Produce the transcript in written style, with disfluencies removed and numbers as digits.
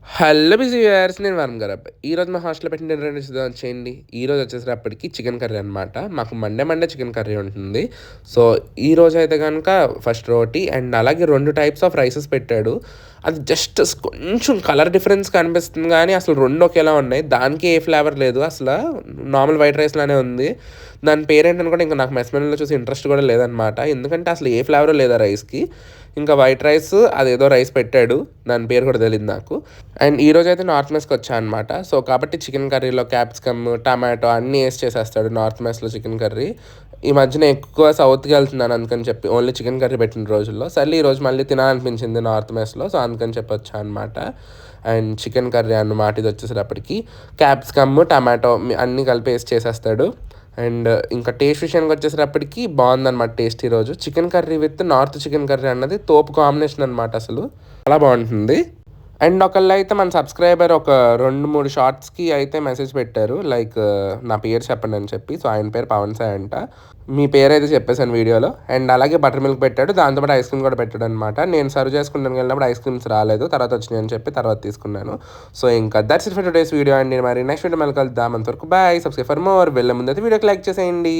Hello busy viewers, నేను వరుణ్ గారబ్బ. ఈరోజు మా హాస్టల్‌లో పెట్టిన డిన్నర్ ఏంటో వచ్చేయండి. ఈరోజు వచ్చేసేటప్పటికి చికెన్ కర్రీ అనమాట. మాకు మండే చికెన్ కర్రీ ఉంటుంది. సో, ఈరోజైతే గనక ఫస్ట్ రోటీ అండ్ అలాగే 2 టైప్స్ ఆఫ్ రైసెస్ పెట్టాడు. అది జస్ట్ కొంచెం కలర్ డిఫరెన్స్ కనిపిస్తుంది గానీ, అసలు 2 ఒకేలా ఉన్నాయి. దానికి ఏ ఫ్లేవర్ లేదు. నార్మల్ వైట్ రైస్ లానే ఉంది. దాని పేరేంటని కూడా ఇంక నాకు మెస్ మెనూలో చూసి ఇంట్రెస్ట్ కూడా లేదనమాట. ఎందుకంటే అసలు ఏ ఫ్లేవరు లేదు ఆ రైస్‌కి. ఇంకా వైట్ రైస్ అదేదో రైస్ పెట్టాడు. దాని పేరు కూడా తెలీదు నాకు. అండ్ ఈరోజైతే నార్త్ మెస్‌కి వచ్చా అనమాట. సో, కాబట్టి చికెన్ కర్రీలో క్యాప్సికమ్, టమాటో అన్నీ ఏసి చేసేస్తాడు నార్త్ మెస్‌లో చికెన్ కర్రీ. ఈ మధ్యన ఎక్కువ సౌత్‌కి వెళ్తున్నాను అందుకని చెప్పి ఓన్లీ చికెన్ కర్రీ పెట్టిన రోజుల్లో. సర్లే ఈరోజు మళ్ళీ తినాలనిపించింది నార్త్ మెస్‌లో. సో, అందుకని చెప్పి వచ్చా అనమాట. అండ్ చికెన్ కర్రీ అన్నమాట ఇది వచ్చేసేటప్పటికి. క్యాప్సికమ్, టమాటో అన్నీ కలిపి ఏసి చేసేస్తాడు. అండ్ ఇంకా టేస్ట్ విషయానికి వచ్చేసేటప్పటికి బాగుందనమాట టేస్ట్ ఈరోజు. Chicken curry with north chicken curry అన్నది తోపు కాంబినేషన్ అనమాట అసలు. చాలా బాగుంటుంది. అండ్ ఒకళ్ళైతే మన సబ్స్క్రైబర్ ఒక 2, 3 షార్ట్స్‌కి అయితే మెసేజ్ పెట్టారు. లైక్ నా పేరు చెప్పండి అని చెప్పి. సో, ఆయన పేరు పవన్ సాయి అంట. మీ పేరైతే చెప్పేసాను వీడియోలో. అండ్ అలాగే బటర్ మిల్క్ పెట్టాడు. దాంతో పాటు ఐస్ క్రీమ్ కూడా పెట్టాడనమాట. నేను సర్వ్ చేసుకుంటానికి వెళ్ళినప్పుడు ఐస్ క్రీమ్స్ రాలేదు. తర్వాత వచ్చినాయని చెప్పి తర్వాత తీసుకున్నాను. సో, ఇంకా that's it for today's video అండి. మరి నెక్స్ట్ వీడియో మళ్ళీ కలుద్దాం. అంతవరకు బాయ్. Subscribe for more. వెళ్ళే ముందైతే వీడియోకి లైక్ చేసేయండి.